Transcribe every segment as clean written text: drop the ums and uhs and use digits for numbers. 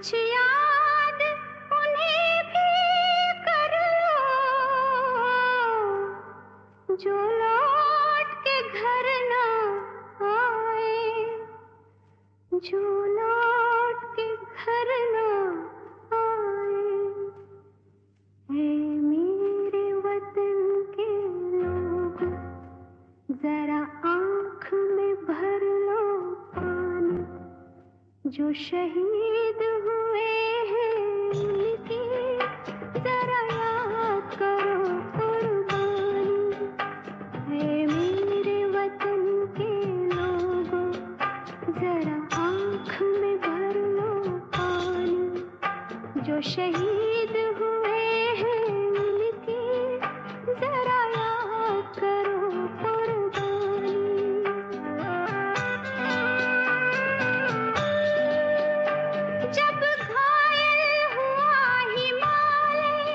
कुछ याद उन्हें भी कर लो जो लौट के घर ना आए, जो लौट के घर ना आए। ऐ मेरे वतन के लोगों, जरा आँख में भर लो पानी, जो शहीद हुए हैं उनकी जरा याद करो कुर्बानी। ऐ मेरे वतन के लोगों, जरा आँख में भर लो पानी, जो शहीद हुए हैं उनकी जरा याद करो कुर्बानी। जब घायल हुआ हिमालय,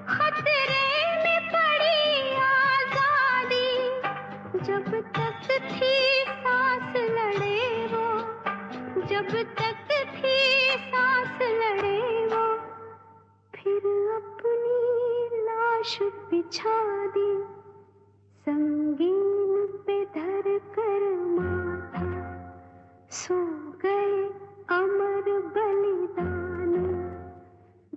खतरे में पड़ी आजादी, जब तक थी सांस लड़े वो, जब तक थी सांस लड़े वो, फिर अपनी लाश बिछा दी, संगीन पे धर कर माथा, सो गए अमर बलिदानी,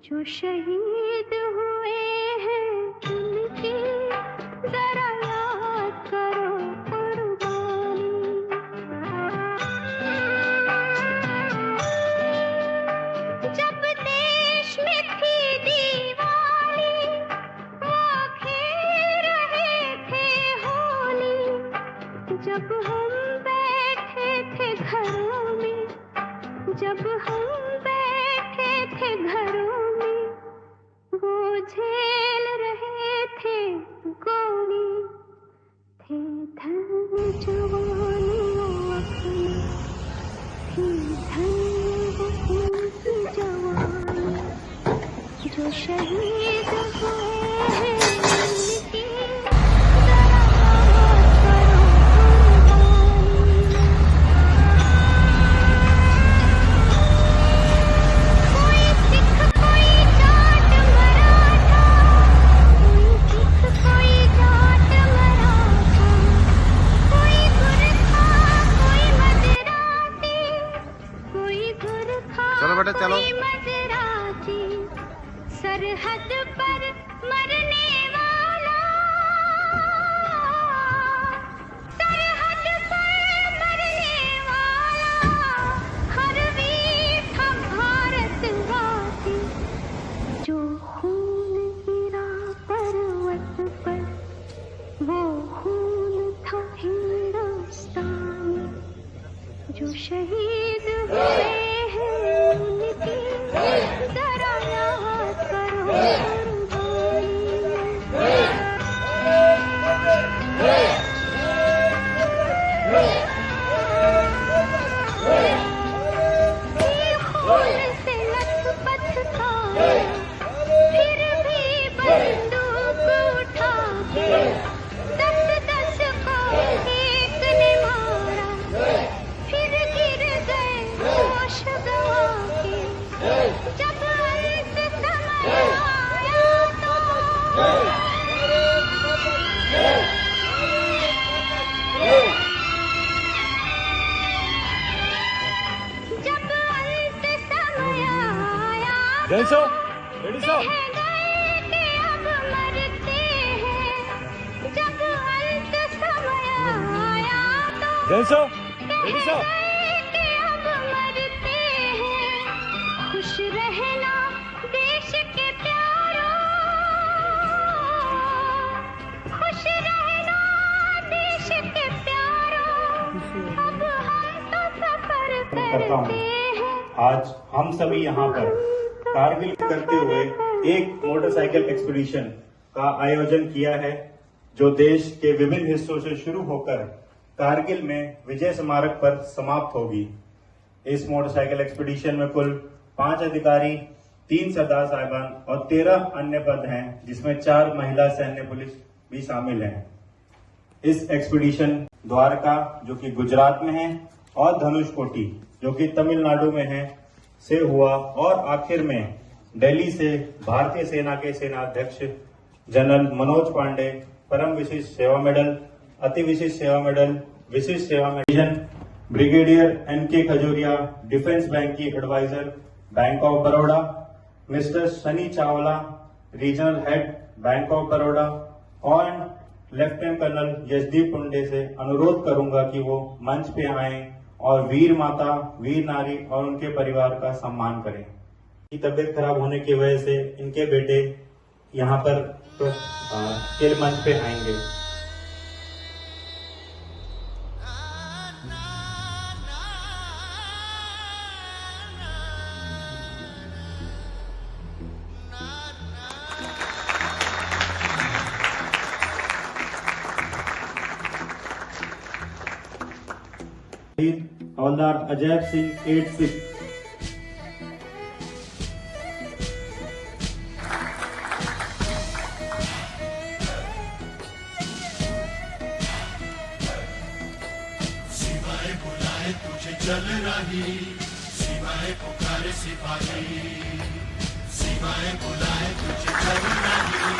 जो शहीद हुए हैं उनकी जरा याद करो कुर्बानी। जब देश में थी दीवाली, वो खेल रहे थे होली, जब हम बैठे थे घरों में, जब हम बैठे थे घरों में, वो झेल रहे थे गोली, थे धन्य जवानियों अपनी, थी धन्य वो उनकी जवानी, जो शहीद हुए हैं उनकी जरा याद करो कुर्बानी। कोई सिख कोई जाट मराठा, कोई सिख कोई जाट मराठा, कोई गुरखा कोई मदरासी, कोई गुरखा चलो बेटा, चलो। कोई मदरासी, सरहद पर मरने वाला, सरहद पर मरने वाला, हर वीर था भारतवासी, जो खून गिरा पर्वत पर, वो खून था हिंदुस्तानी, जो शहीद हुए हैं उनकी जरा याद करो कुर्बानी। खून से लथपथ था, फिर भी बंदूक उठा के, 10-10 को एक ने मारा, फिर गिर गए होश गवा के, जब अंत समय आया तो जब अंत समय आया रेडी सो, रेडी सो। कह गए कि अब मरते हैं, जब अंत समय आया तो रेडी सो, कह रेडी सो। गए कि अब मरते हैं। खुश रहना देश के प्यारों, खुश रहना देश के प्यारों, अब हम तो सफर करता हूँ। करते हैं। आज हम सभी यहाँ पर कारगिल करते हुए एक मोटरसाइकिल एक्सपीडिशन का आयोजन किया है, जो देश के विभिन्न हिस्सों से शुरू होकर कारगिल में विजय स्मारक पर समाप्त होगी। इस मोटरसाइकिल एक्सपीडिशन में कुल 5 अधिकारी, 3 सरदार साहिबान और 13 अन्य पद हैं, जिसमें 4 महिला सैन्य पुलिस भी शामिल हैं। इस एक्सपीडिशन द्वारका, जो कि गुजरात में है, और धनुषकोटी, जो कि तमिलनाडु में है, से हुआ और आखिर में दिल्ली से भारतीय सेना के सेनाध्यक्ष जनरल मनोज पांडे परम विशिष्ट सेवा मेडल, अति विशिष्ट Seva medal, Vishisht Seva medal, brigadier NK Khajuria defence bank की advisor bank of Baroda, Mr Sunny Chawla regional head bank of Baroda और लेफ्टिनेंट कर्नल यशदीप पुंडे से अनुरोध करूंगा कि वो मंच पे आए और वीर माता, वीर नारी और उनके परिवार का सम्मान करें। की तबीयत खराब होने की वजह से इनके बेटे यहाँ पर खेल मंच पे आएंगे। हवलदार अजय सिंह 8 सिवाय बुलाए तुझे चल रही, सिवाय पुकारे सिपाही, सिवाय बुलाए तुझे चल रही,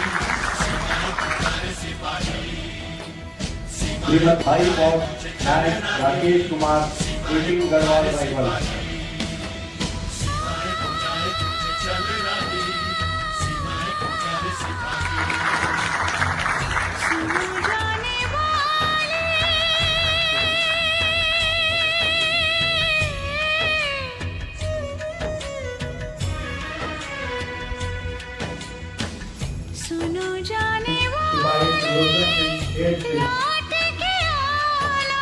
सिवाय पुकारे सिपाही। भाई ऑफ राकेश कुमार 18 गढ़वाल राइफल। सिवाय बुलाए तुझे चल रही, सिवाय पुकारे सिपाही। सुनो जाने वाले, सुनो जाने वाले, लौट के आना।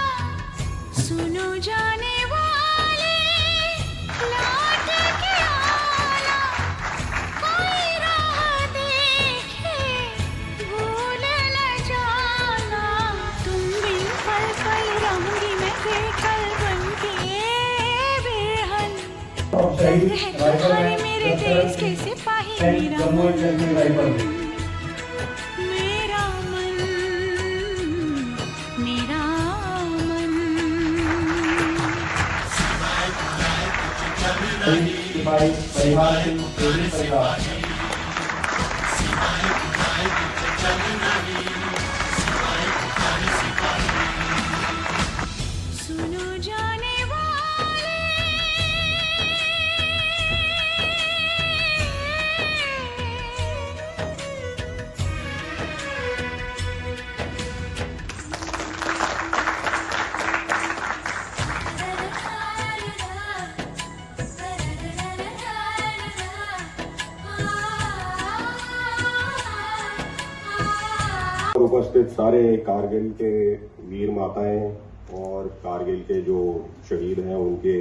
सुनो जाने वाले, लौट के आना। कोई राह देखे, भूल न जाना। तुम बिन पल पल रहूंगी मैं बेकल बनके बेहन। रंग है तुम्हारे मेरे देश के सिपाही, मेरा मन, मेरा मन, मेरा मन। सिवाय बुलाए तुझे चल रही, परिवार से परिवार सिवाय बुलाए तुझे चल रही, सिवाय पुकारे सिपाही। सुनो जाने वाले, उपस्थित सारे कारगिल के वीर माताएं और कारगिल के जो शहीद हैं उनके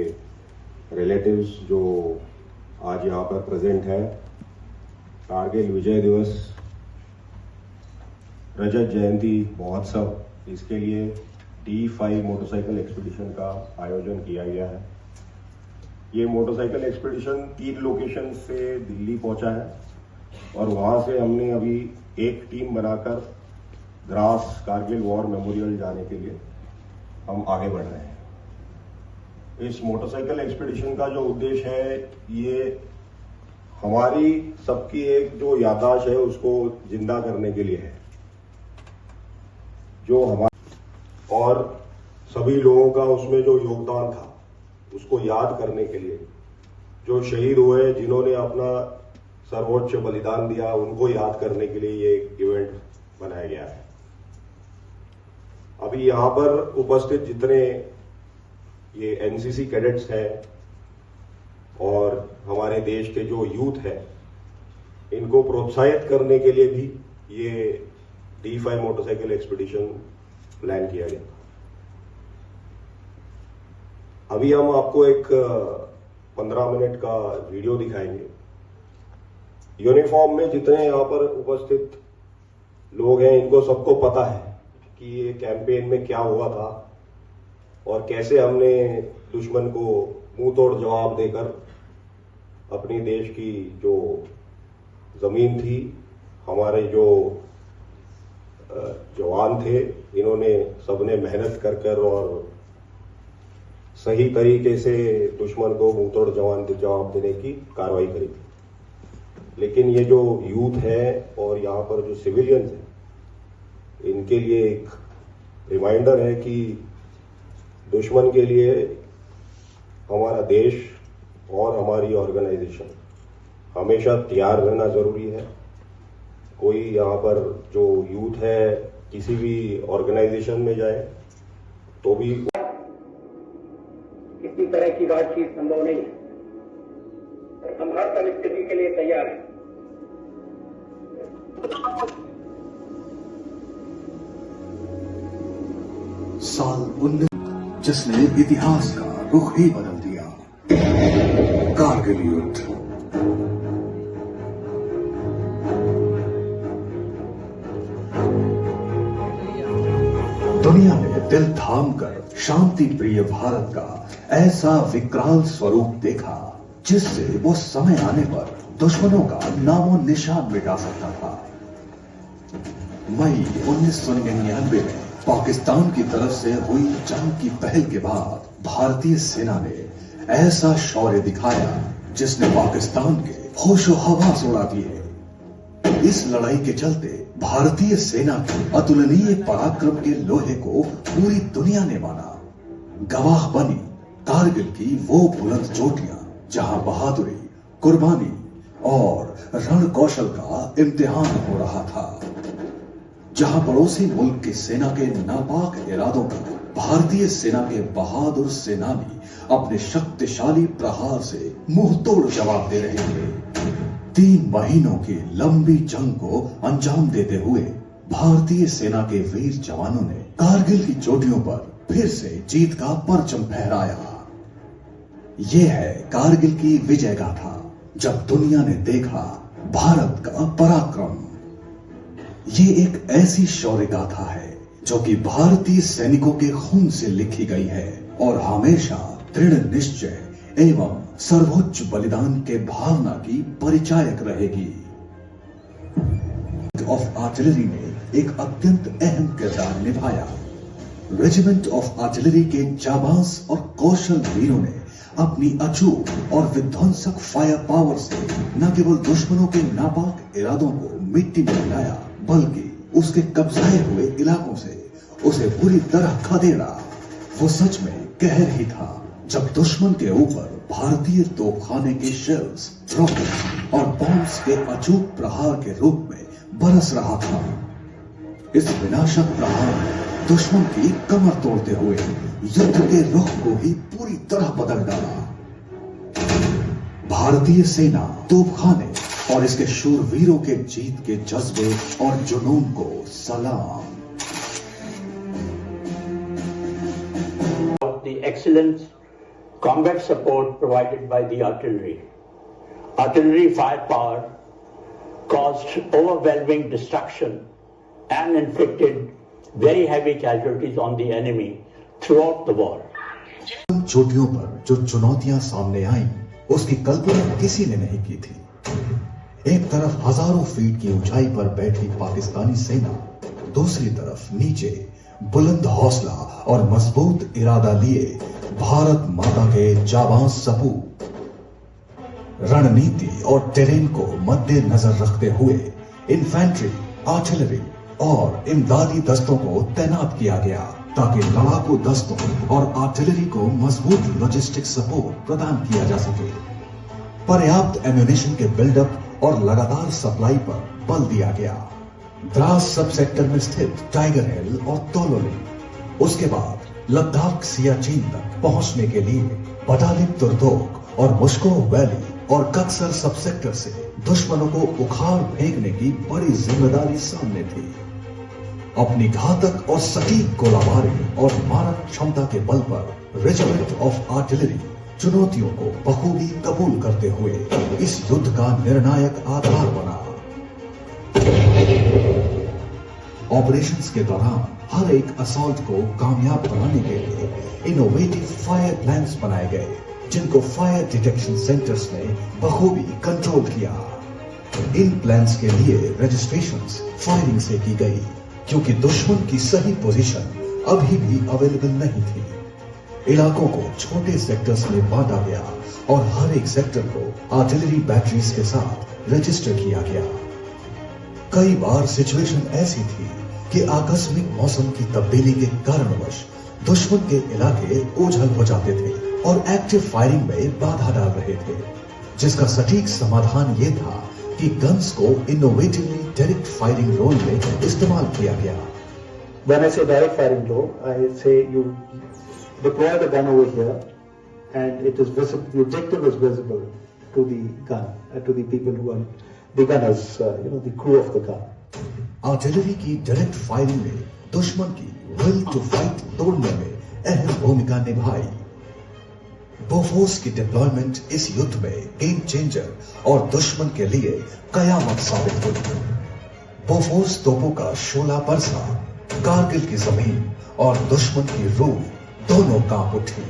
रिलेटिव्स जो आज यहाँ पर प्रेजेंट है। कारगिल विजय दिवस, रजत जयंती महोत्सव, इसके लिए D5 मोटरसाइकिल एक्सपीडिशन का आयोजन किया गया है। ये मोटरसाइकिल एक्सपीडिशन 3 लोकेशन से दिल्ली पहुंचा है और वहां से हमने अभी एक टीम बनाकर द्रास कारगिल वॉर मेमोरियल जाने के लिए हम आगे बढ़ रहे हैं। इस मोटरसाइकिल एक्सपीडिशन का जो उद्देश्य है, ये हमारी सबकी एक जो याददाश्त है उसको जिंदा करने के लिए है, जो हमारे और सभी लोगों का उसमें जो योगदान था उसको याद करने के लिए, जो शहीद हुए, जिन्होंने अपना सर्वोच्च बलिदान दिया, उनको याद करने के लिए ये इवेंट बनाया गया है। अभी यहाँ पर उपस्थित जितने ये एनसीसी कैडेट्स हैं और हमारे देश के जो यूथ है, इनको प्रोत्साहित करने के लिए भी ये D5 मोटरसाइकिल एक्सपीडिशन प्लान किया गया। अभी हम आपको एक 15 मिनट का वीडियो दिखाएंगे। यूनिफॉर्म में जितने यहाँ पर उपस्थित लोग हैं, इनको सबको पता है कि ये कैंपेन में क्या हुआ था और कैसे हमने दुश्मन को मुंह तोड़ जवाब देकर अपनी देश की जो जमीन थी, हमारे जो जवान थे, इन्होंने सबने मेहनत कर और सही तरीके से दुश्मन को मुंहतोड़ जवाब देने की कार्रवाई करी थी। लेकिन ये जो यूथ है और यहाँ पर जो सिविलियंस है, इनके लिए एक रिमाइंडर है कि दुश्मन के लिए हमारा देश और हमारी ऑर्गेनाइजेशन हमेशा तैयार रहना जरूरी है। कोई यहाँ पर जो यूथ है किसी भी ऑर्गेनाइजेशन में जाए तो भी किसी तरह की बातचीत संभव नहीं है। हम हर परिस्थिति के लिए तैयार हैं। साल 19 जिसने इतिहास का रुख ही बदल दिया, कारगिल युद्ध। दुनिया ने दिल थाम कर शांति प्रिय भारत का ऐसा विकराल स्वरूप देखा जिससे वो समय आने पर दुश्मनों का नामो निशान मिटा सकता था। मई 1999 में पाकिस्तान की तरफ से हुई जंग की पहल के बाद भारतीय सेना ने ऐसा शौर्य दिखाया जिसने पाकिस्तान के होशो हवास उड़ा दिए। इस लड़ाई के चलते भारतीय सेना के अतुलनीय पराक्रम के लोहे को पूरी दुनिया ने माना। गवाह बनी कारगिल की वो बुलंद चोटियां जहां बहादुरी, कुर्बानी और रण कौशल का इम्तिहान हो रहा था, जहां पड़ोसी मुल्क की सेना के नापाक इरादों का भारतीय सेना के बहादुर सेनानी अपने शक्तिशाली प्रहार से मुंह तोड़ जवाब दे रहे थे। 3 महीनों की लंबी जंग को अंजाम देते हुए भारतीय सेना के वीर जवानों ने कारगिल की चोटियों पर फिर से जीत का परचम फहराया। ये है कारगिल की विजय गाथा, जब दुनिया ने देखा भारत का पराक्रम। ये एक ऐसी शौर्य गाथा है जो कि भारतीय सैनिकों के खून से लिखी गई है और हमेशा दृढ़ निश्चय एवं सर्वोच्च बलिदान के भावना की परिचायक रहेगी। ऑफ आर्टिलरी ने एक अत्यंत अहम किरदार निभाया। रेजिमेंट ऑफ आर्टिलरी के जाबाज और कौशल वीरों ने अपनी अचूक और विध्वंसक फायर पावर से न केवल दुश्मनों के नापाक इरादों को मिट्टी में मिलाया, बल्कि उसके कब्जाए हुए इलाकों से उसे पूरी तरह खदेड़ा। वो सच में कहर ही था जब दुश्मन के ऊपर भारतीय तोपखाने के शेल्स, रॉकेट और बॉम्ब्स के अचूक प्रहार के रूप में बरस रहा था। इस विनाशक प्रहार ने दुश्मन की कमर तोड़ते हुए युद्ध के रुख को ही पूरी तरह बदल डाला। भारतीय सेना, तोपखाने और इसके शूरवीरों के जीत के जज्बे और जुनून को सलाम। The excellent combat support provided by the artillery. Artillery firepower caused overwhelming destruction and inflicted very heavy casualties on the enemy throughout the war. चोटियों पर जो चुनौतियां सामने आईं, उसकी कल्पना किसी ने नहीं की थी। एक तरफ हजारों फीट की ऊंचाई पर बैठी पाकिस्तानी सेना, दूसरी तरफ नीचे बुलंद हौसला और मजबूत इरादा लिए भारत माता के जाबाज सपूत। रणनीति और टेरेन को मद्देनजर रखते हुए इन्फेंट्री, आर्टिलरी और इमदादी दस्तों को तैनात किया गया ताकि लड़ाकू दस्तों और आर्टिलरी को मजबूत लॉजिस्टिक सपोर्ट प्रदान किया जा सके। पर्याप्त एम्यूनिशन के बिल्डअप और लगातार सप्लाई पर बल दिया गया। द्रास सब सेक्टर में स्थित टाइगर हिल और तोलोलिंग, उसके बाद लद्दाख सियाचिन तक पहुंचने के लिए बटालियन तुर्दोक और मुश्को वैली और कक्सर सब सेक्टर से दुश्मनों को उखाड़ फेंकने की बड़ी जिम्मेदारी सामने थी। अपनी घातक और सटीक गोलाबारी और मारक क्षमता के बल पर रेजिमेंट ऑफ आर्टिलरी चुनौतियों को बखूबी कबूल करते हुए इस युद्ध का निर्णायक आधार बना। ऑपरेशंस के दौरान हर एक असॉल्ट को कामयाब बनाने के लिए इनोवेटिव फायर प्लान्स बनाए गए, जिनको फायर डिटेक्शन सेंटर्स ने बखूबी कंट्रोल किया। इन प्लान्स के लिए रजिस्ट्रेशंस फायरिंग से की गई, क्योंकि दुश्मन की सही पोजीशन अभी भी अवेलेबल नहीं थी। इलाकों को छोटे सेक्टर्स में बांटा गया और हर एक सेक्टर को आर्टिलरी बैटरीज के साथ रजिस्टर किया गया। कई बार सिचुएशन ऐसी थी कि आकस्मिक मौसम की तब्दीली के कारणवश दुश्मन के इलाके ओझल हो जाते थे और एक्टिव फायरिंग में बाधा डाल रहे थे, जिसका सटीक समाधान ये था कि गन्स को इनोवेटिवली डायरेक्ट फायरिंग रोल में इस्तेमाल किया गया। When I say direct firing role, I say you deploy the gun over here, and it is visible. The objective is visible to the gun, to the people who are the gunners, the crew of the gun. Artillery की direct firing ने दुश्मन की will to fight तोड़ने में अहम भूमिका निभाई। Bofors की डिप्लॉयमेंट इस युद्ध में गेम चेंजर और दुश्मन के लिए कयामत साबित हुई। बोफोर्स तोपों का शोला परसा कारगिल की जमीन और दुश्मन की रूह दोनों कांप उठी।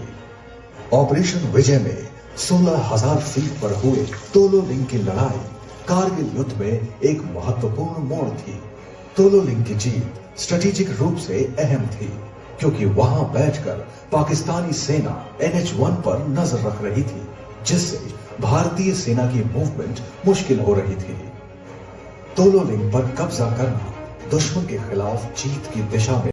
ऑपरेशन विजय में 16,000 फीट पर हुए तोलोलिंग की लड़ाई कारगिल युद्ध में एक महत्वपूर्ण मोड़ थी। तोलोलिंग की जीत स्ट्रेटेजिक रूप से अहम थी, क्योंकि वहां बैठकर पाकिस्तानी सेना NH-1 पर नजर रख रही थी, जिससे भारतीय सेना की मूवमेंट मुश्किल हो रही थी। तोलोलिंग पर कब्जा करना दुश्मन के खिलाफ जीत की दिशा में